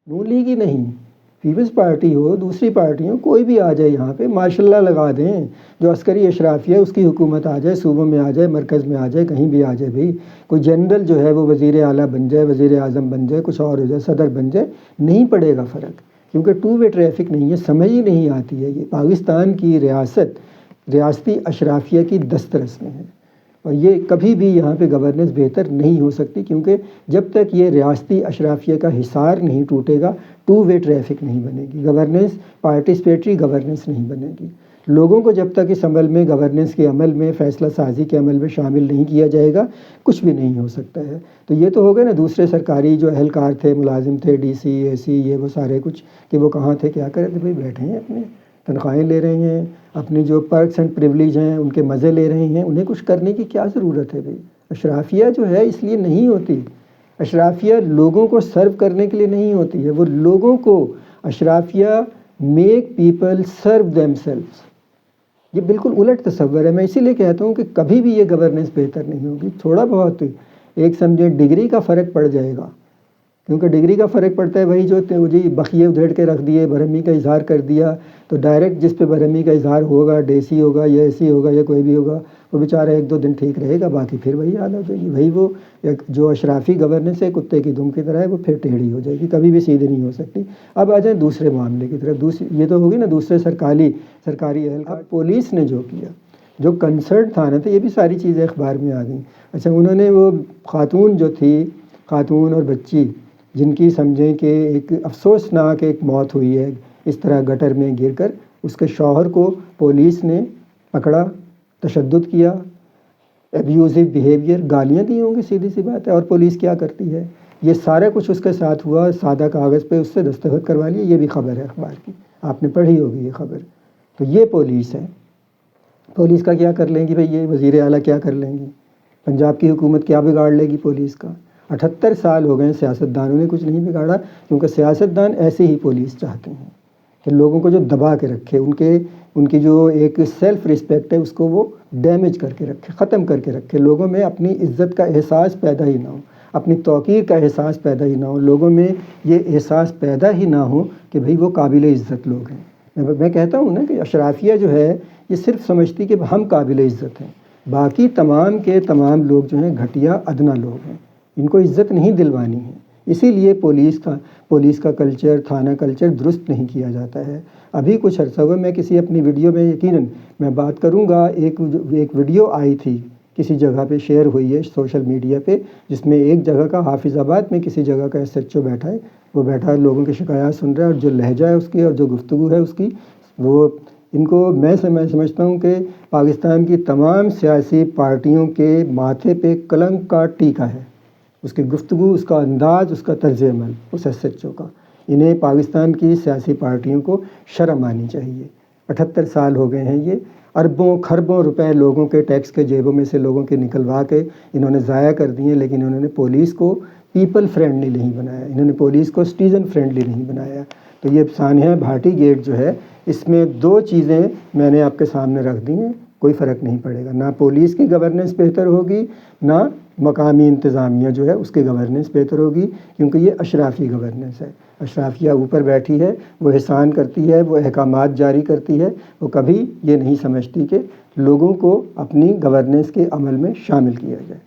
نون league ہی نہیں، Peoples party ہو، دوسری party ہو، کوئی بھی آ جائے یہاں پہ ماشاء اللہ لگا دیں، جو عسکری اشرافیہ اس کی حکومت آ جائے، صوبوں میں آ جائے، مرکز میں آ جائے، کہیں بھی آ جائے بھائی، کوئی جنرل جو ہے وہ وزیر اعلیٰ بن جائے، وزیر اعظم بن جائے، کچھ اور ہو جائے، صدر بن جائے، نہیں پڑے گا فرق، کیونکہ ٹو وے ٹریفک نہیں ہے، سمجھ ہی نہیں آتی ہے۔ یہ پاکستان کی ریاستی اشرافیہ کی دسترس میں ہے، اور یہ کبھی بھی یہاں پہ گورننس بہتر نہیں ہو سکتی، کیونکہ جب تک یہ ریاستی اشرافیہ کا حصار نہیں ٹوٹے گا، ٹو وے ٹریفک نہیں بنے گی، گورننس پارٹیسپیٹری گورننس نہیں بنے گی۔ لوگوں کو جب تک اس عمل میں، گورننس کے عمل میں، فیصلہ سازی کے عمل میں شامل نہیں کیا جائے گا، کچھ بھی نہیں ہو سکتا ہے۔ تو یہ تو ہو گئے نا دوسرے سرکاری جو اہلکار تھے، ملازم تھے، ڈی سی، اے سی، یہ وہ سارے کچھ، کہ وہ کہاں تھے، کیا کرے تھے، بھائی بیٹھے ہیں اپنے تنخواہیں لے رہے ہیں، اپنے جو پرکس اینڈ پریولیج ہیں ان کے مزے لے رہے ہیں، انہیں کچھ کرنے کی کیا ضرورت ہے بھائی؟ اشرافیہ جو ہے اس لیے نہیں ہوتی، اشرافیہ لوگوں کو سرو کرنے کے لیے نہیں ہوتی ہے، وہ لوگوں کو، اشرافیہ میک پیپل سرو دیم سیلفس۔ یہ بالکل الٹ تصور ہے، میں اسی لیے کہتا ہوں کہ کبھی بھی یہ گورننس بہتر نہیں ہوگی۔ تھوڑا بہت ایک سمجھے ڈگری کا فرق پڑ جائے گا، کیونکہ ڈگری کا فرق پڑتا ہے، وہی جو جی بخیے ادھیڑ کے رکھ دیے، برہمی کا اظہار کر دیا، تو ڈائریکٹ جس پہ برہمی کا اظہار ہوگا، ڈیسی ہوگا یا ایسی ہوگا یا کوئی بھی ہوگا، وہ بیچارہ ایک دو دن ٹھیک رہے گا، باقی پھر وہی حال ہو جائے گی۔ وہی وہ جو اشرافی گورننس ہے کتے کی دم کی طرح ہے، وہ پھر ٹیڑھی ہو جائے گی، کبھی بھی سیدھی نہیں ہو سکتی۔ اب آ جائیں دوسرے معاملے کی طرف، یہ تو ہوگی نا دوسرے سرکاری اہلکار۔ پولیس نے جو کیا، جو کنسرن تھا نا، تو یہ بھی ساری چیزیں اخبار میں آ گئیں۔ اچھا، انہوں نے وہ خاتون جو تھی، خاتون اور بچی، جن کی سمجھیں کہ ایک افسوسناک ایک موت ہوئی ہے اس طرح گٹر میں گر کر، اس کے شوہر کو پولیس نے پکڑا، تشدد کیا، ایبیوزو بیہیویئر، گالیاں دی ہوں گی، سیدھی سی بات ہے۔ اور پولیس کیا کرتی ہے؟ یہ سارا کچھ اس کے ساتھ ہوا، سادہ کاغذ پہ اس سے دستخط کروا لیے، یہ بھی خبر ہے اخبار کی، آپ نے پڑھی ہوگی یہ خبر۔ تو یہ پولیس ہے۔ پولیس کا کیا کر لیں گی بھئی؟ یہ وزیر اعلیٰ کیا کر لیں گی؟ پنجاب کی حکومت کیا بگاڑ لے گی پولیس کا؟ 78 سال ہو گئے سیاستدانوں نے کچھ نہیں بگاڑا، کیونکہ سیاستدان ایسے ہی پولیس چاہتے ہیں کہ لوگوں کو جو دبا کے رکھے، ان کی جو ایک سیلف رسپیکٹ ہے اس کو وہ ڈیمیج کر کے رکھے، ختم کر کے رکھے، لوگوں میں اپنی عزت کا احساس پیدا ہی نہ ہو، اپنی توقیر کا احساس پیدا ہی نہ ہو، لوگوں میں یہ احساس پیدا ہی نہ ہو کہ بھئی وہ قابل عزت لوگ ہیں۔ میں کہتا ہوں نا کہ اشرافیہ جو ہے یہ صرف سمجھتی کہ ہم قابل عزت ہیں، باقی تمام کے تمام لوگ جو ہیں گھٹیا ادنا لوگ ہیں، ان کو عزت نہیں دلوانی ہے۔ اسی لیے پولیس کا کلچر، تھانہ کلچر درست نہیں کیا جاتا ہے۔ ابھی کچھ عرصہ ہوا، میں کسی اپنی ویڈیو میں یقیناً میں بات کروں گا، ایک ویڈیو آئی تھی کسی جگہ پہ، شیئر ہوئی ہے سوشل میڈیا پہ، جس میں ایک جگہ کا، حافظ آباد میں کسی جگہ کا SHO بیٹھا ہے، وہ بیٹھا ہے لوگوں کی شکایات سن رہا ہے، اور جو لہجہ ہے اس کی اور جو گفتگو ہے اس کی، وہ ان کو میں سمجھتا ہوں کہ پاکستان کی تمام سیاسی پارٹیوں کے ماتھے پہ کلنک کا ٹیکا ہے، اس کی گفتگو، اس کا انداز، اس کا طرز عمل، اس SHO کا۔ انہیں پاکستان کی سیاسی پارٹیوں کو شرم آنی چاہیے۔ 78 سال ہو گئے ہیں، یہ اربوں خربوں روپے لوگوں کے ٹیکس کے جیبوں میں سے لوگوں کے نکلوا کے انہوں نے ضائع کر دیے، لیکن انہوں نے پولیس کو پیپل فرینڈلی نہیں بنایا، انہوں نے پولیس کو سٹیزن فرینڈلی نہیں بنایا۔ تو یہ سانحہ بھاٹی گیٹ جو ہے، اس میں دو چیزیں میں نے آپ کے سامنے رکھ دی ہیں، کوئی فرق نہیں پڑے گا، نہ پولیس کی گورننس بہتر ہوگی، نہ مقامی انتظامیہ جو ہے اس کی گورننس بہتر ہوگی، کیونکہ یہ اشرافی گورننس ہے۔ اشرافیہ اوپر بیٹھی ہے، وہ احسان کرتی ہے، وہ احکامات جاری کرتی ہے، وہ کبھی یہ نہیں سمجھتی کہ لوگوں کو اپنی گورننس کے عمل میں شامل کیا جائے۔